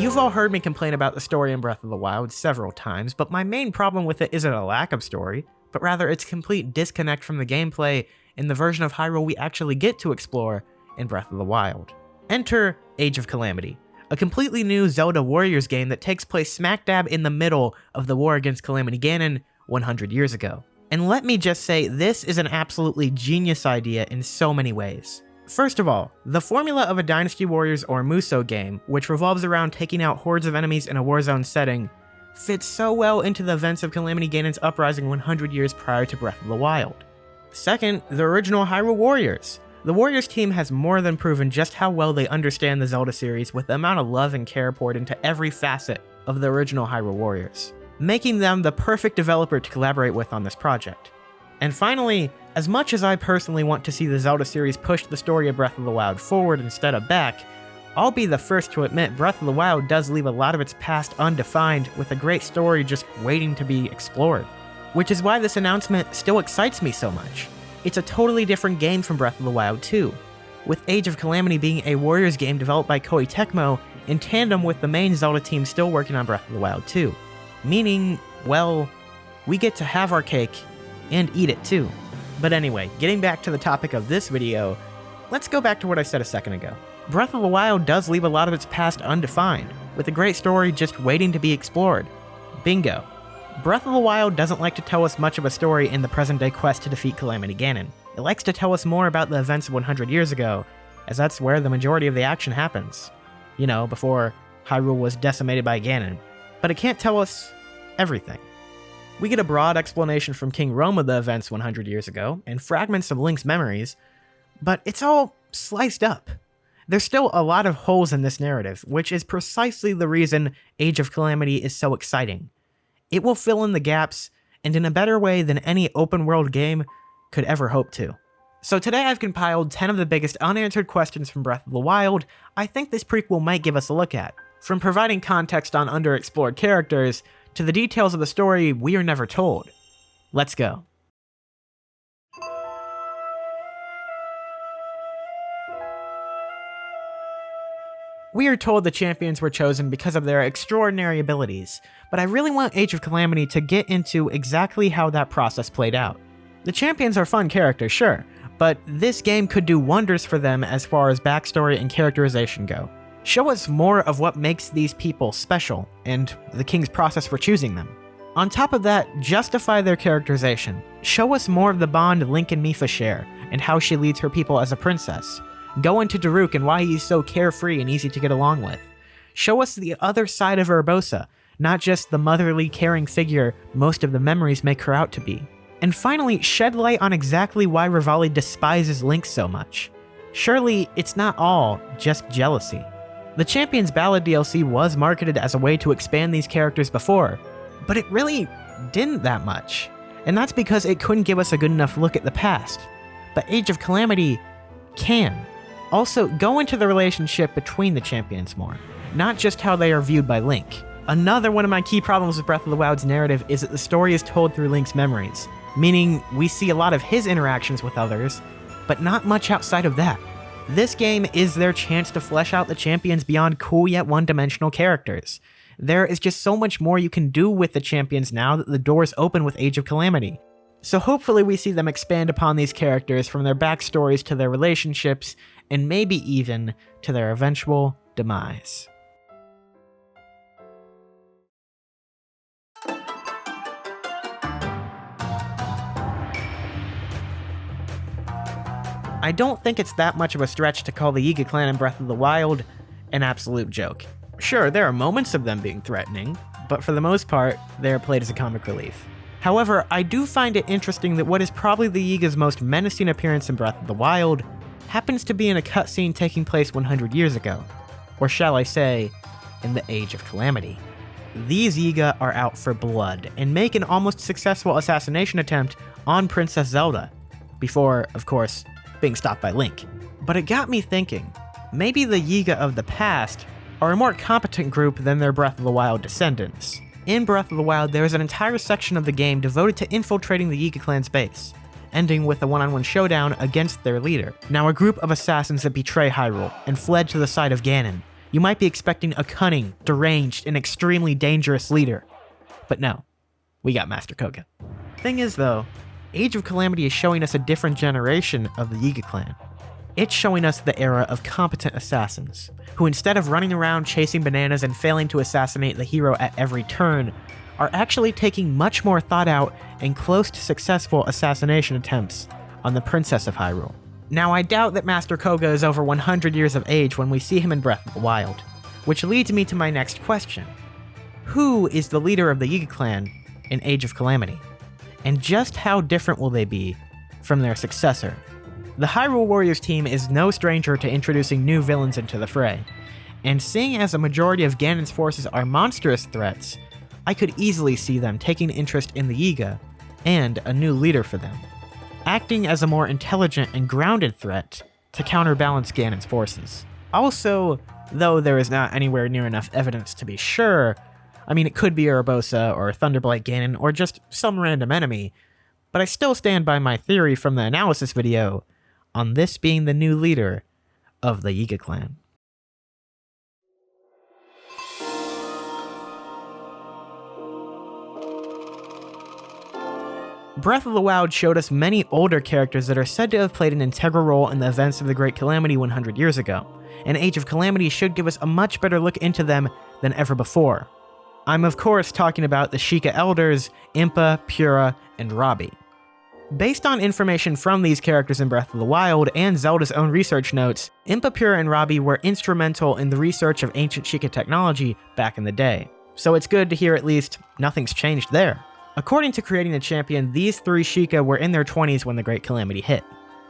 You've all heard me complain about the story in Breath of the Wild several times, but my main problem with it isn't a lack of story, but rather its complete disconnect from the gameplay in the version of Hyrule we actually get to explore in Breath of the Wild. Enter Age of Calamity, a completely new Zelda Warriors game that takes place smack dab in the middle of the war against Calamity Ganon 100 years ago. And let me just say, this is an absolutely genius idea in so many ways. First of all, the formula of a Dynasty Warriors or Musou game, which revolves around taking out hordes of enemies in a warzone setting, fits so well into the events of Calamity Ganon's uprising 100 years prior to Breath of the Wild. Second, the original Hyrule Warriors. The Warriors team has more than proven just how well they understand the Zelda series with the amount of love and care poured into every facet of the original Hyrule Warriors, making them the perfect developer to collaborate with on this project. And finally, as much as I personally want to see the Zelda series push the story of Breath of the Wild forward instead of back, I'll be the first to admit Breath of the Wild does leave a lot of its past undefined, with a great story just waiting to be explored. Which is why this announcement still excites me so much. It's a totally different game from Breath of the Wild 2, with Age of Calamity being a Warriors game developed by Koei Tecmo in tandem with the main Zelda team still working on Breath of the Wild 2. Meaning, well, we get to have our cake and eat it too. But anyway, getting back to the topic of this video, let's go back to what I said a second ago. Breath of the Wild does leave a lot of its past undefined, with a great story just waiting to be explored. Bingo. Breath of the Wild doesn't like to tell us much of a story in the present-day quest to defeat Calamity Ganon. It likes to tell us more about the events of 100 years ago, as that's where the majority of the action happens. You know, before Hyrule was decimated by Ganon. But it can't tell us everything. We get a broad explanation from King Rome of the events 100 years ago, and fragments of Link's memories, but it's all sliced up. There's still a lot of holes in this narrative, which is precisely the reason Age of Calamity is so exciting. It will fill in the gaps, and in a better way than any open-world game could ever hope to. So today I've compiled 10 of the biggest unanswered questions from Breath of the Wild I think this prequel might give us a look at, from providing context on underexplored characters to the details of the story we are never told. Let's go. We are told the champions were chosen because of their extraordinary abilities, but I really want Age of Calamity to get into exactly how that process played out. The champions are fun characters, sure, but this game could do wonders for them as far as backstory and characterization go. Show us more of what makes these people special, and the king's process for choosing them. On top of that, justify their characterization. Show us more of the bond Link and Mipha share, and how she leads her people as a princess. Go into Daruk and why he's so carefree and easy to get along with. Show us the other side of Urbosa, not just the motherly, caring figure most of the memories make her out to be. And finally, shed light on exactly why Revali despises Link so much. Surely, it's not all just jealousy. The Champions Ballad DLC was marketed as a way to expand these characters before, but it really didn't that much. And that's because it couldn't give us a good enough look at the past. But Age of Calamity can. Also, go into the relationship between the champions more, not just how they are viewed by Link. Another one of my key problems with Breath of the Wild's narrative is that the story is told through Link's memories, meaning we see a lot of his interactions with others, but not much outside of that. This game is their chance to flesh out the champions beyond cool yet one-dimensional characters. There is just so much more you can do with the champions now that the doors open with Age of Calamity. So hopefully we see them expand upon these characters from their backstories to their relationships, and maybe even to their eventual demise. I don't think it's that much of a stretch to call the Yiga clan in Breath of the Wild an absolute joke. Sure, there are moments of them being threatening, but for the most part, they are played as a comic relief. However, I do find it interesting that what is probably the Yiga's most menacing appearance in Breath of the Wild happens to be in a cutscene taking place 100 years ago, or shall I say, in the Age of Calamity. These Yiga are out for blood, and make an almost successful assassination attempt on Princess Zelda, before, of course, being stopped by Link. But it got me thinking, maybe the Yiga of the past are a more competent group than their Breath of the Wild descendants. In Breath of the Wild, there is an entire section of the game devoted to infiltrating the Yiga clan's base, ending with a one-on-one showdown against their leader, now a group of assassins that betray Hyrule and fled to the side of Ganon, you might be expecting a cunning, deranged, and extremely dangerous leader. But no, we got Master Koga. Thing is though, Age of Calamity is showing us a different generation of the Yiga clan. It's showing us the era of competent assassins, who instead of running around chasing bananas and failing to assassinate the hero at every turn, are actually taking much more thought out and close to successful assassination attempts on the Princess of Hyrule. Now I doubt that Master Koga is over 100 years of age when we see him in Breath of the Wild, which leads me to my next question. Who is the leader of the Yiga clan in Age of Calamity? And just how different will they be from their successor? The Hyrule Warriors team is no stranger to introducing new villains into the fray, and seeing as a majority of Ganon's forces are monstrous threats, I could easily see them taking interest in the Yiga and a new leader for them, acting as a more intelligent and grounded threat to counterbalance Ganon's forces. Also, though there is not anywhere near enough evidence to be sure, I mean it could be Urbosa or Thunderblight Ganon or just some random enemy, but I still stand by my theory from the analysis video on this being the new leader of the Yiga clan. Breath of the Wild showed us many older characters that are said to have played an integral role in the events of the Great Calamity 100 years ago, and Age of Calamity should give us a much better look into them than ever before. I'm of course talking about the Sheikah Elders, Impa, Purah, and Robbie. Based on information from these characters in Breath of the Wild and Zelda's own research notes, Impa, Purah, and Robbie were instrumental in the research of ancient Sheikah technology back in the day, so it's good to hear at least nothing's changed there. According to Creating the Champion, these three Sheikah were in their 20s when the Great Calamity hit.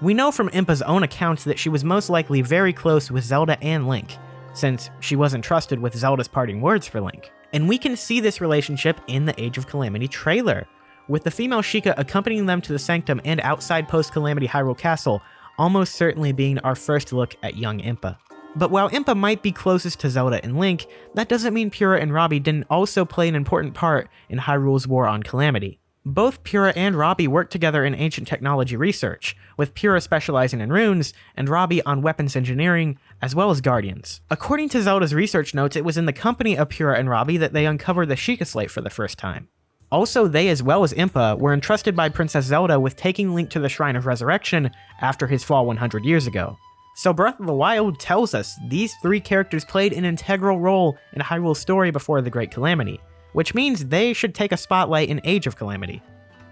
We know from Impa's own accounts that she was most likely very close with Zelda and Link, since she was entrusted with Zelda's parting words for Link. And we can see this relationship in the Age of Calamity trailer, with the female Sheikah accompanying them to the Sanctum and outside post-Calamity Hyrule Castle almost certainly being our first look at young Impa. But while Impa might be closest to Zelda and Link, that doesn't mean Purah and Robbie didn't also play an important part in Hyrule's war on Calamity. Both Purah and Robbie worked together in ancient technology research, with Purah specializing in runes, and Robbie on weapons engineering, as well as guardians. According to Zelda's research notes, it was in the company of Purah and Robbie that they uncovered the Sheikah Slate for the first time. Also, they as well as Impa were entrusted by Princess Zelda with taking Link to the Shrine of Resurrection after his fall 100 years ago. So Breath of the Wild tells us these three characters played an integral role in Hyrule's story before the Great Calamity, which means they should take a spotlight in Age of Calamity.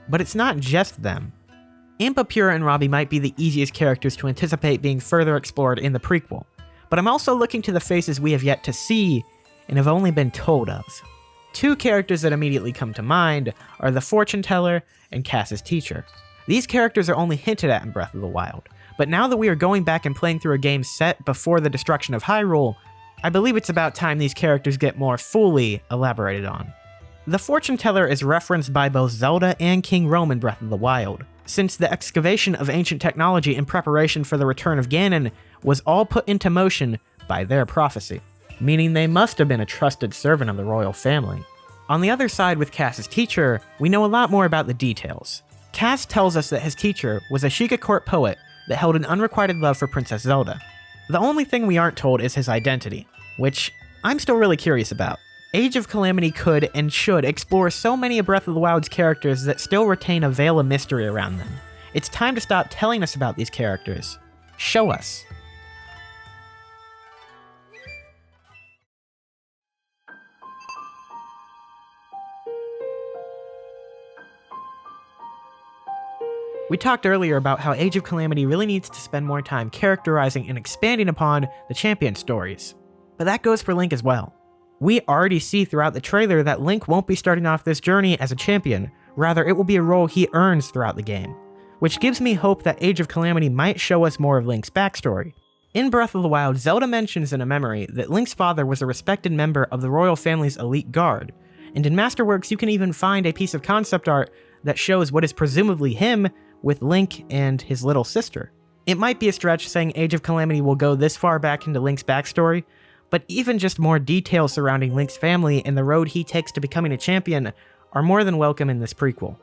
But it's not just them. Impa, Purah, and Robbie might be the easiest characters to anticipate being further explored in the prequel, but I'm also looking to the faces we have yet to see and have only been told of. Two characters that immediately come to mind are the Fortune Teller and Cass's Teacher. These characters are only hinted at in Breath of the Wild, but now that we are going back and playing through a game set before the destruction of Hyrule, I believe it's about time these characters get more fully elaborated on. The Fortune Teller is referenced by both Zelda and King Rome in Breath of the Wild, since the excavation of ancient technology in preparation for the return of Ganon was all put into motion by their prophecy, meaning they must have been a trusted servant of the royal family. On the other side with Cass's Teacher, we know a lot more about the details. Cass tells us that his teacher was a Sheikah court poet that held an unrequited love for Princess Zelda. The only thing we aren't told is his identity, which I'm still really curious about. Age of Calamity could and should explore so many of Breath of the Wild's characters that still retain a veil of mystery around them. It's time to stop telling us about these characters. Show us. We talked earlier about how Age of Calamity really needs to spend more time characterizing and expanding upon the champion stories. But that goes for Link as well. We already see throughout the trailer that Link won't be starting off this journey as a champion, rather it will be a role he earns throughout the game, which gives me hope that Age of Calamity might show us more of Link's backstory. In Breath of the Wild, Zelda mentions in a memory that Link's father was a respected member of the royal family's elite guard, and in Masterworks you can even find a piece of concept art that shows what is presumably him with Link and his little sister. It might be a stretch saying Age of Calamity will go this far back into Link's backstory, but even just more details surrounding Link's family and the road he takes to becoming a champion are more than welcome in this prequel.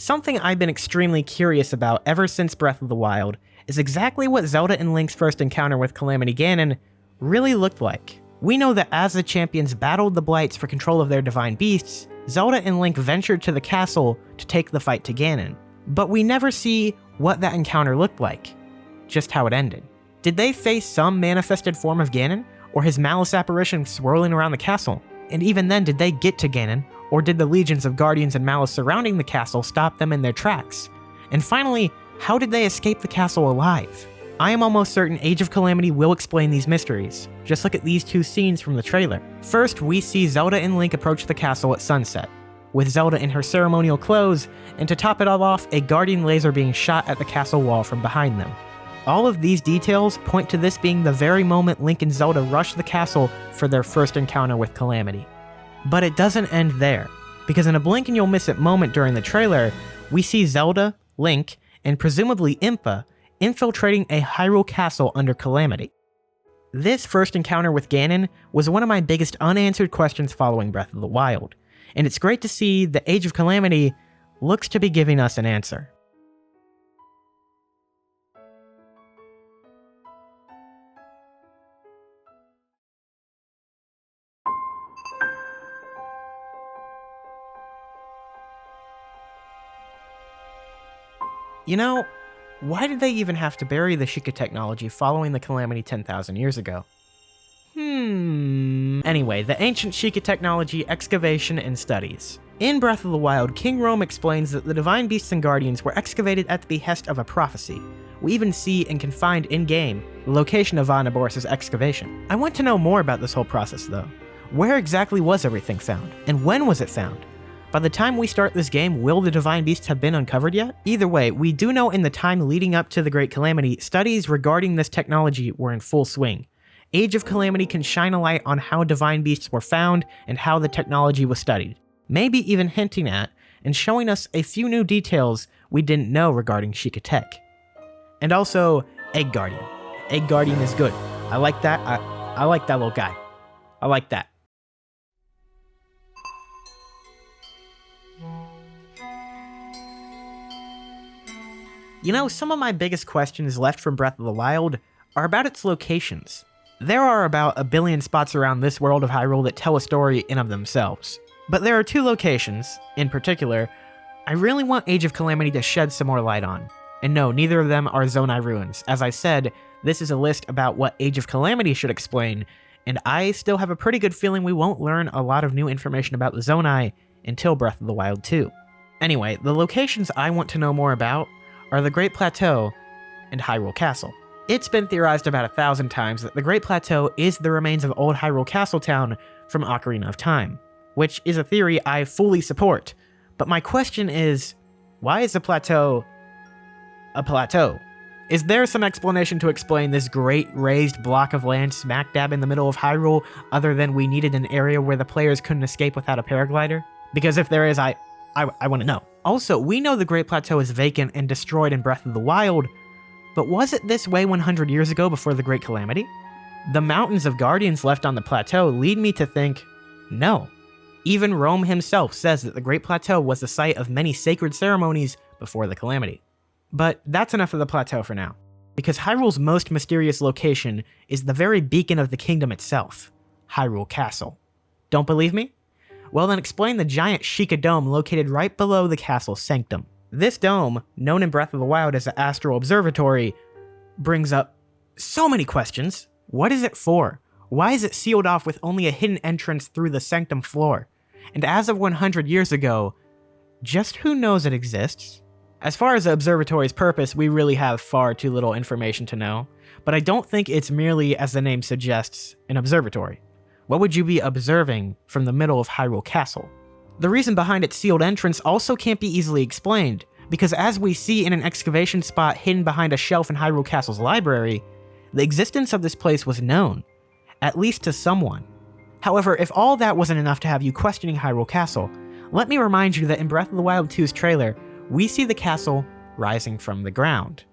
Something I've been extremely curious about ever since Breath of the Wild is exactly what Zelda and Link's first encounter with Calamity Ganon really looked like. We know that as the champions battled the Blights for control of their divine beasts, Zelda and Link ventured to the castle to take the fight to Ganon. But we never see what that encounter looked like, just how it ended. Did they face some manifested form of Ganon, or his malice apparition swirling around the castle? And even then, did they get to Ganon, or did the legions of guardians and malice surrounding the castle stop them in their tracks? And finally, how did they escape the castle alive? I am almost certain Age of Calamity will explain these mysteries. Just look at these two scenes from the trailer. First, we see Zelda and Link approach the castle at sunset, with Zelda in her ceremonial clothes, and to top it all off, a guardian laser being shot at the castle wall from behind them. All of these details point to this being the very moment Link and Zelda rush the castle for their first encounter with Calamity. But it doesn't end there, because in a blink and you'll miss it moment during the trailer, we see Zelda, Link, and presumably Impa infiltrating a Hyrule castle under Calamity. This first encounter with Ganon was one of my biggest unanswered questions following Breath of the Wild, and it's great to see the Age of Calamity looks to be giving us an answer. You know, why did they even have to bury the Sheikah technology following the Calamity 10,000 years ago? Anyway, the ancient Sheikah technology, excavation, and studies. In Breath of the Wild, King Rome explains that the divine beasts and guardians were excavated at the behest of a prophecy. We even see and can find in-game the location of Vanaboris' excavation. I want to know more about this whole process though. Where exactly was everything found? And when was it found? By the time we start this game, will the divine beasts have been uncovered yet? Either way, we do know in the time leading up to the Great Calamity, studies regarding this technology were in full swing. Age of Calamity can shine a light on how divine beasts were found and how the technology was studied. Maybe even hinting at and showing us a few new details we didn't know regarding Sheikah tech. And also, Egg Guardian. Egg Guardian is good. I like that. I like that little guy. I like that. You know, some of my biggest questions left from Breath of the Wild are about its locations. There are about a billion spots around this world of Hyrule that tell a story in of themselves. But there are two locations, in particular, I really want Age of Calamity to shed some more light on. And no, neither of them are Zonai ruins. As I said, this is a list about what Age of Calamity should explain, and I still have a pretty good feeling we won't learn a lot of new information about the Zonai until Breath of the Wild 2. Anyway, the locations I want to know more about are the Great Plateau and Hyrule Castle. It's been theorized about 1,000 times that the Great Plateau is the remains of old Hyrule Castle Town from Ocarina of Time, which is a theory I fully support. But my question is, why is the plateau a plateau? Is there some explanation to explain this great raised block of land smack dab in the middle of Hyrule other than we needed an area where the players couldn't escape without a paraglider? Because if there is, I want to know. Also, we know the Great Plateau is vacant and destroyed in Breath of the Wild, but was it this way 100 years ago before the Great Calamity? The mountains of guardians left on the plateau lead me to think, no. Even Rome himself says that the Great Plateau was the site of many sacred ceremonies before the Calamity. But that's enough of the plateau for now, because Hyrule's most mysterious location is the very beacon of the kingdom itself, Hyrule Castle. Don't believe me? Well then explain the giant Sheikah dome located right below the castle's sanctum. This dome, known in Breath of the Wild as the Astral Observatory, brings up so many questions. What is it for? Why is it sealed off with only a hidden entrance through the sanctum floor? And as of 100 years ago, just who knows it exists? As far as the observatory's purpose, we really have far too little information to know, but I don't think it's merely, as the name suggests, an observatory. What would you be observing from the middle of Hyrule Castle? The reason behind its sealed entrance also can't be easily explained, because as we see in an excavation spot hidden behind a shelf in Hyrule Castle's library, the existence of this place was known, at least to someone. However, if all that wasn't enough to have you questioning Hyrule Castle, let me remind you that in Breath of the Wild 2's trailer, we see the castle rising from the ground.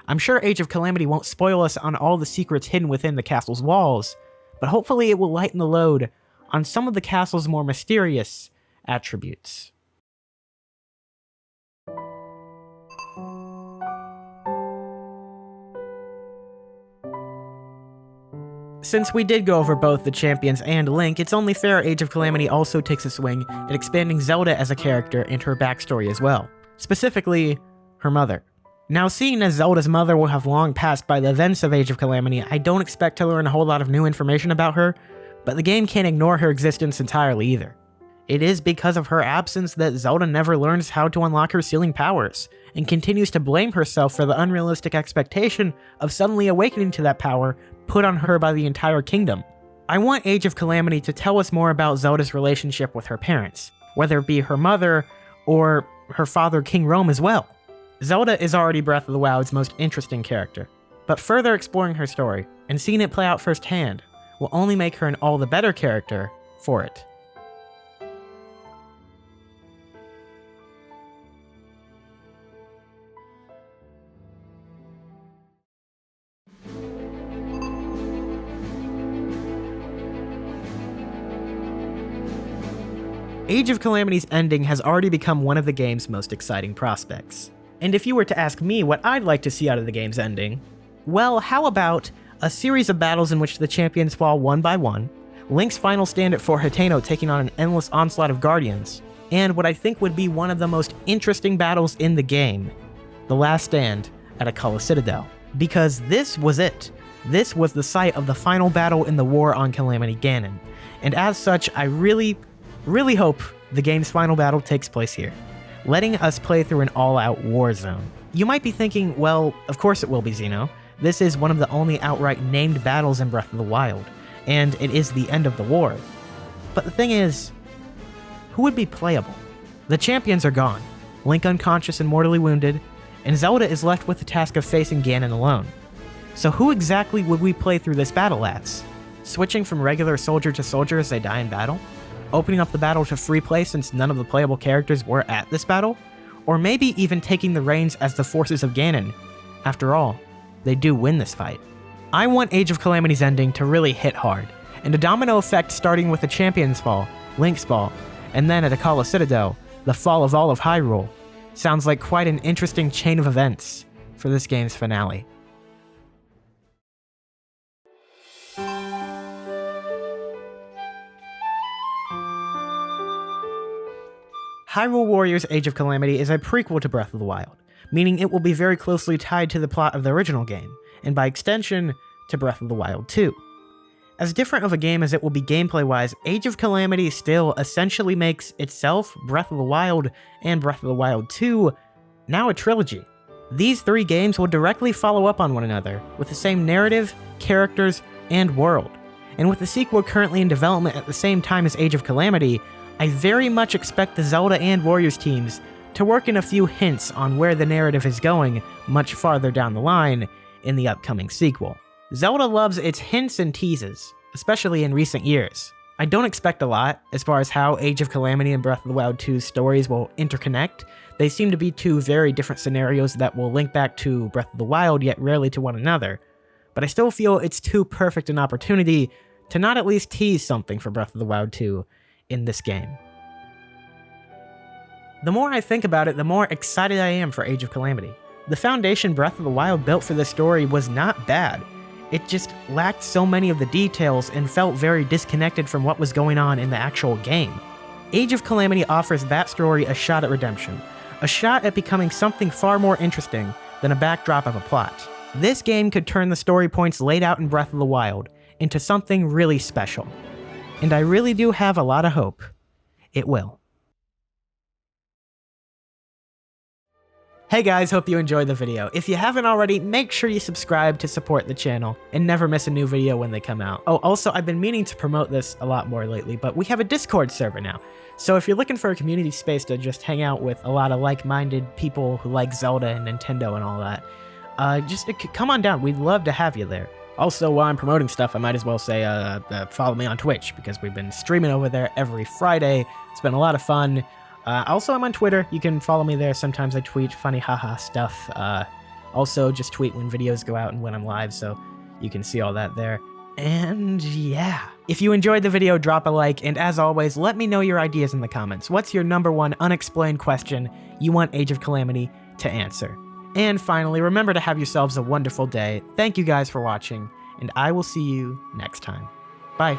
I'm sure Age of Calamity won't spoil us on all the secrets hidden within the castle's walls, but hopefully it will lighten the load on some of the castle's more mysterious attributes. since we did go over both the champions and Link, it's only fair Age of Calamity also takes a swing at expanding Zelda as a character and her backstory as well. Specifically, her mother. Now, seeing as Zelda's mother will have long passed by the events of Age of Calamity, I don't expect to learn a whole lot of new information about her, but the game can't ignore her existence entirely either. It is because of her absence that Zelda never learns how to unlock her sealing powers, and continues to blame herself for the unrealistic expectation of suddenly awakening to that power put on her by the entire kingdom. I want Age of Calamity to tell us more about Zelda's relationship with her parents, whether it be her mother or her father King Rome as well. Zelda is already Breath of the Wild's most interesting character, but further exploring her story and seeing it play out firsthand will only make her an all the better character for it. Age of Calamity's ending has already become one of the game's most exciting prospects. And if you were to ask me what I'd like to see out of the game's ending, well, how about a series of battles in which the champions fall one by one, Link's final stand at Fort Hateno taking on an endless onslaught of guardians, and what I think would be one of the most interesting battles in the game, the last stand at Akala Citadel. Because this was it. This was the site of the final battle in the war on Calamity Ganon, and as such, I really hope the game's final battle takes place here, letting us play through an all-out war zone. You might be thinking, well, of course it will be, Xeno. This is one of the only outright named battles in Breath of the Wild, and it is the end of the war. But the thing is, who would be playable? The champions are gone, Link unconscious and mortally wounded, and Zelda is left with the task of facing Ganon alone. So who exactly would we play through this battle as? Switching from regular soldier to soldier as they die in battle? Opening up the battle to free play since none of the playable characters were at this battle? Or maybe even taking the reins as the forces of Ganon. After all, they do win this fight. I want Age of Calamity's ending to really hit hard, and a domino effect starting with the champion's fall, Link's fall, and then at Akala Citadel, the fall of all of Hyrule. Sounds like quite an interesting chain of events for this game's finale. Hyrule Warriors Age of Calamity is a prequel to Breath of the Wild, meaning it will be very closely tied to the plot of the original game, and by extension, to Breath of the Wild 2. As different of a game as it will be gameplay-wise, Age of Calamity still essentially makes itself, Breath of the Wild, and Breath of the Wild 2 now a trilogy. These three games will directly follow up on one another, with the same narrative, characters, and world. And with the sequel currently in development at the same time as Age of Calamity, I very much expect the Zelda and Warriors teams to work in a few hints on where the narrative is going much farther down the line in the upcoming sequel. Zelda loves its hints and teases, especially in recent years. I don't expect a lot as far as how Age of Calamity and Breath of the Wild 2's stories will interconnect. They seem to be two very different scenarios that will link back to Breath of the Wild yet rarely to one another, but I still feel it's too perfect an opportunity to not at least tease something for Breath of the Wild 2 in this game. The more I think about it, the more excited I am for Age of Calamity. The foundation Breath of the Wild built for this story was not bad. It just lacked so many of the details and felt very disconnected from what was going on in the actual game. Age of Calamity offers that story a shot at redemption, a shot at becoming something far more interesting than a backdrop of a plot. This game could turn the story points laid out in Breath of the Wild into something really special. And I really do have a lot of hope it will. Hey guys, hope you enjoyed the video. If you haven't already, make sure you subscribe to support the channel and never miss a new video when they come out. Oh, also, I've been meaning to promote this a lot more lately, but we have a Discord server now. So if you're looking for a community space to just hang out with a lot of like-minded people who like Zelda and Nintendo and all that, just come on down. We'd love to have you there. Also, while I'm promoting stuff, I might as well say follow me on Twitch, because we've been streaming over there every Friday. It's been a lot of fun. Also, I'm on Twitter. You can follow me there. Sometimes I tweet funny haha stuff. Also, just tweet when videos go out and when I'm live, so you can see all that there. And yeah. If you enjoyed the video, drop a like, and as always, let me know your ideas in the comments. What's your #1 unexplained question you want Age of Calamity to answer? And finally, remember to have yourselves a wonderful day. Thank you guys for watching, and I will see you next time. Bye.